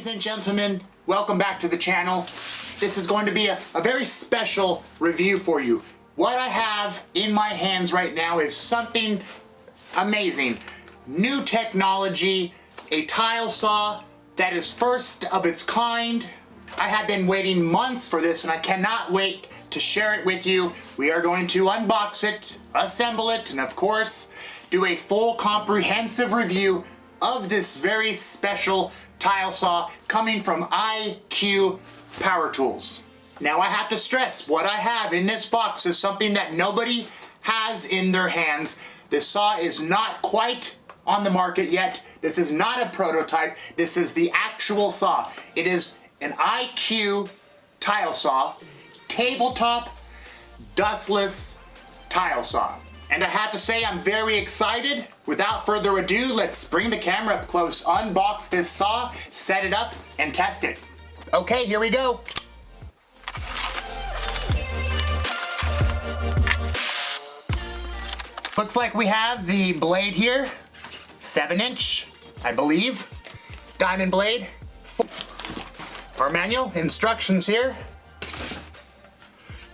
Ladies and gentlemen, welcome back to the channel. This is going to be a very special review for you. What I have in my hands right now is something amazing. New technology, a tile saw that is first of its kind. I have been waiting months for this and I cannot wait to share it with you. We are going to unbox it, assemble it, and of course, do a full comprehensive review of this very special tile saw coming from IQ Power Tools. Now I have to stress, what I have in this box is something that nobody has in their hands. This saw is not quite on the market yet. This is not a prototype. This is the actual saw. It is an IQ tile saw, tabletop dustless tile saw. And I have to say I'm very excited. Without further ado, let's bring the camera up close, unbox this saw, set it up, and test it. Okay, here we go. Looks like we have the blade here, 7-inch, I believe, diamond blade. Our manual, instructions here.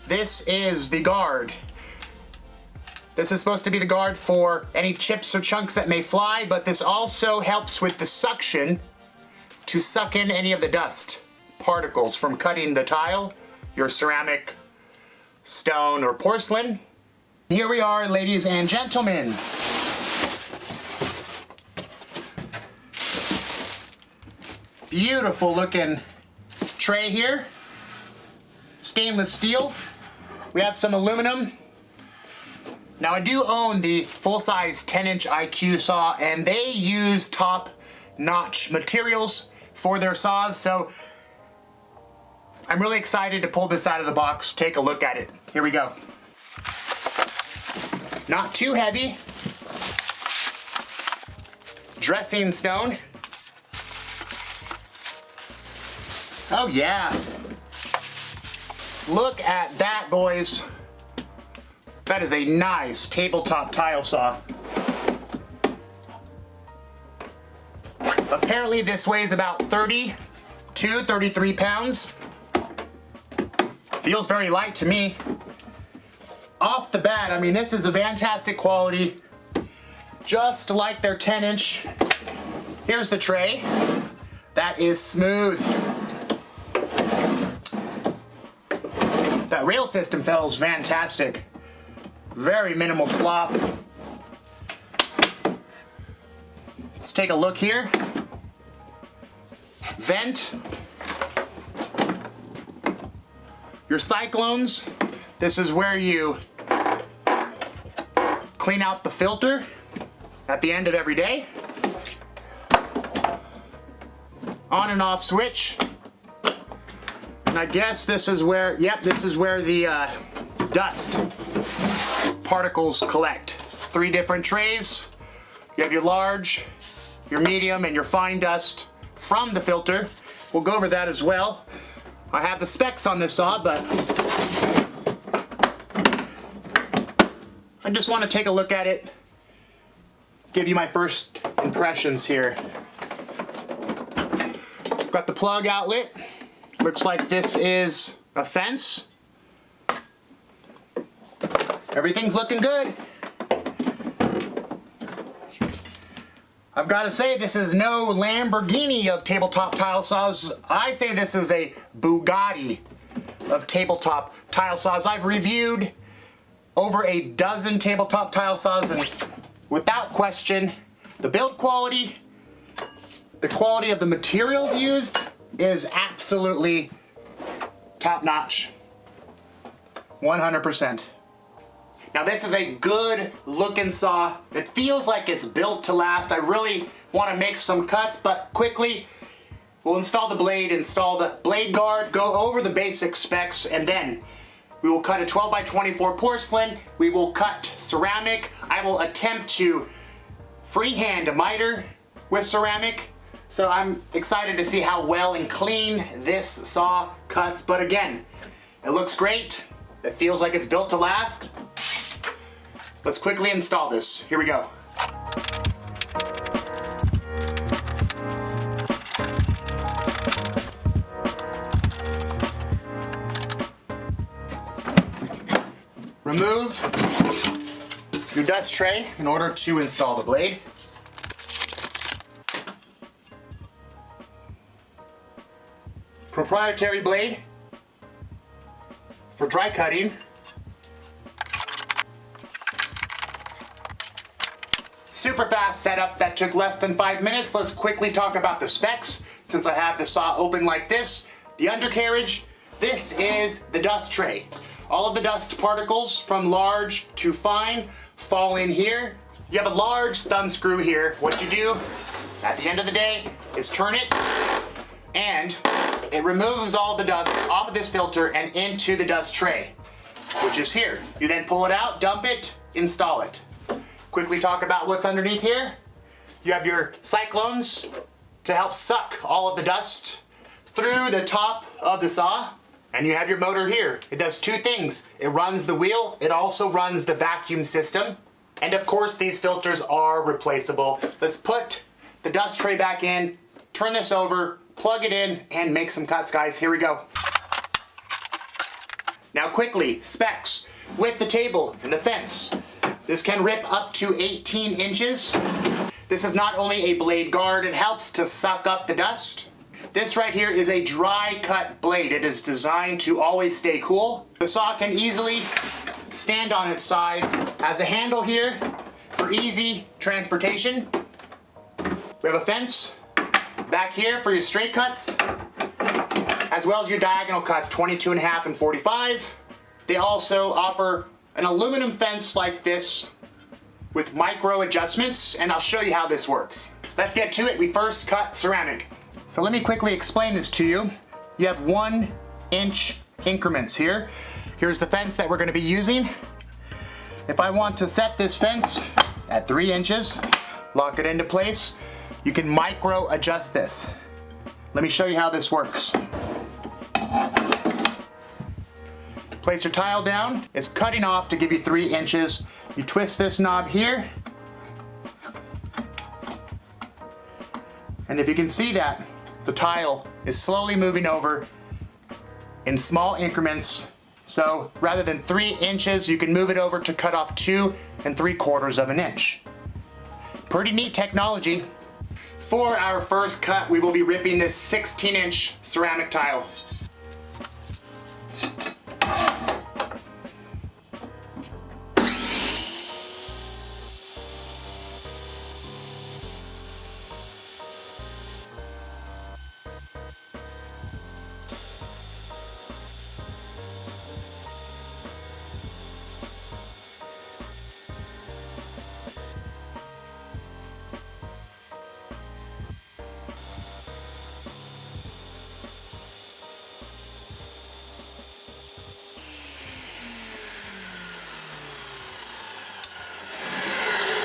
This is the guard. This is supposed to be the guard for any chips or chunks that may fly, but this also helps with the suction to suck in any of the dust particles from cutting the tile, your ceramic, stone, or porcelain. Here we are, ladies and gentlemen. Beautiful looking tray here. Stainless steel. We have some aluminum. Now I do own the full-size 10-inch IQ saw, and they use top-notch materials for their saws, so I'm really excited to pull this out of the box, take a look at it. Here we go. Not too heavy. Dressing stone. Oh yeah. Look at that, boys. That is a nice tabletop tile saw. Apparently this weighs about 33 pounds. Feels very light to me. Off the bat, I mean, this is a fantastic quality. Just like their 10-inch. Here's the tray. That is smooth. That rail system feels fantastic. Very minimal slop. Let's take a look here. Vent. Your cyclones. This is where you clean out the filter at the end of every day. On and off switch. And I guess this is where, yep, this is where the dust particles collect. 3 different trays. You have your large, your medium, and your fine dust from the filter. We'll go over that as well. I have the specs on this saw, but I just want to take a look at it, give you my first impressions here. Got the plug outlet. Looks like this is a fence. Everything's looking good. I've got to say, this is no Lamborghini of tabletop tile saws. I say this is a Bugatti of tabletop tile saws. I've reviewed over a dozen tabletop tile saws, and without question, the build quality, the quality of the materials used is absolutely top-notch. 100%. Now this is a good looking saw. It feels like it's built to last. I really want to make some cuts, but quickly we'll install the blade, install the blade guard, go over the basic specs, and then we will cut a 12 by 24 porcelain. We will cut ceramic. I will attempt to freehand a miter with ceramic. So I'm excited to see how well and clean this saw cuts. But again, it looks great. It feels like it's built to last. Let's quickly install this. Here we go. remove your dust tray in order to install the blade. Proprietary blade for dry cutting. Super fast setup that took less than 5 minutes. Let's quickly talk about the specs since I have the saw open like this. The undercarriage, this is the dust tray. All of the dust particles from large to fine fall in here. You have a large thumb screw here. What you do at the end of the day is turn it and it removes all the dust off of this filter and into the dust tray, which is here. You then pull it out, dump it, install it. Quickly talk about what's underneath here. You have your cyclones to help suck all of the dust through the top of the saw. And you have your motor here. It does two things. It runs the wheel. It also runs the vacuum system. And of course, these filters are replaceable. Let's put the dust tray back in, turn this over, plug it in, and make some cuts, guys. Here we go. Now quickly, specs. With the table and the fence, this can rip up to 18 inches. This is not only a blade guard, it helps to suck up the dust. This right here is a dry cut blade. It is designed to always stay cool. The saw can easily stand on its side. Has a handle here for easy transportation. We have a fence back here for your straight cuts, as well as your diagonal cuts, 22.5 and 45. They also offer an aluminum fence like this with micro adjustments, and I'll show you how this works. Let's get to it. We first cut ceramic. So let me quickly explain this to you. You have 1 inch increments here. Here's the fence that we're going to be using. If I want to set this fence at 3 inches, lock it into place, you can micro adjust this. Let me show you how this works. Place your tile down. It's cutting off to give you 3 inches. You twist this knob here. And if you can see that, the tile is slowly moving over in small increments. So rather than 3 inches, you can move it over to cut off 2 3/4 of an inch. Pretty neat technology. For our first cut, we will be ripping this 16-inch ceramic tile.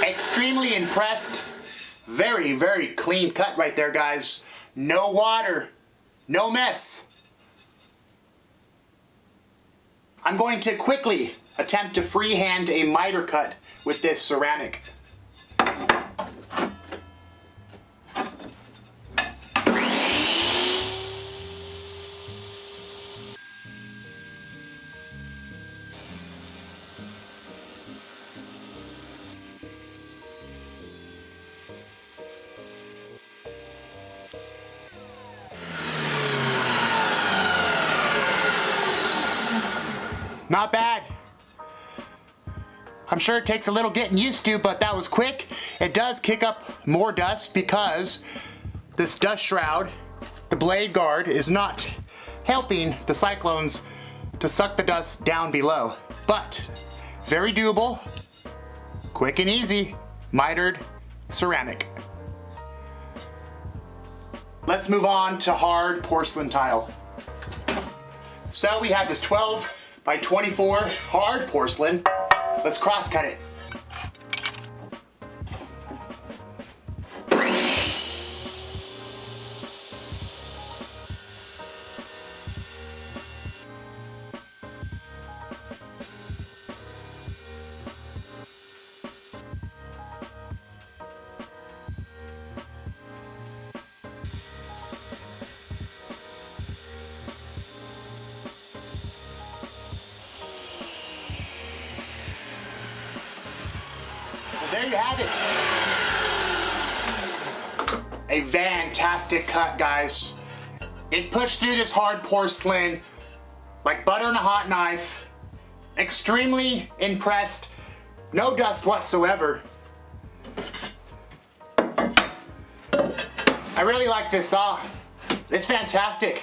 Extremely impressed. Very, very clean cut right there, guys. No water, no mess. I'm going to quickly attempt to freehand a miter cut with this ceramic. Not bad. I'm sure it takes a little getting used to, but that was quick. It does kick up more dust because this dust shroud, the blade guard, is not helping the cyclones to suck the dust down below. But very doable, quick and easy, mitered ceramic. Let's move on to hard porcelain tile. So we have this 12 by 24 hard porcelain. Let's cross cut it. There you have it. A fantastic cut, guys. It pushed through this hard porcelain like butter on a hot knife. Extremely impressed. No dust whatsoever. I really like this saw. It's fantastic.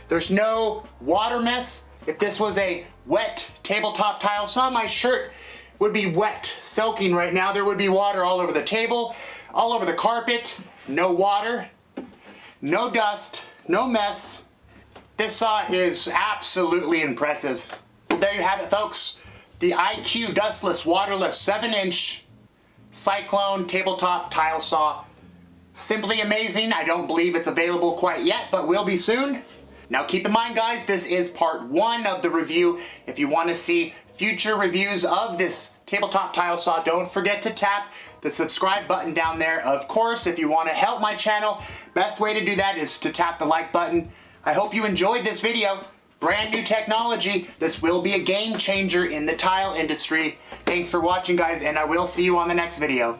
There's no water mess. If this was a wet tabletop tile saw, my shirt would be wet, soaking right now. There would be water all over the table, all over the carpet. No water, no dust, no mess. This saw is absolutely impressive. There you have it, folks. The IQ Dustless Waterless 7-inch Cyclone tabletop tile saw. Simply amazing. I don't believe it's available quite yet, but will be soon. Now keep in mind, guys, this is part 1 of the review. If you want to see future reviews of this tabletop tile saw, don't forget to tap the subscribe button down there. Of course, if you want to help my channel, best way to do that is to tap the like button. I hope you enjoyed this video. Brand new technology. This will be a game changer in the tile industry. Thanks for watching, guys, and I will see you on the next video.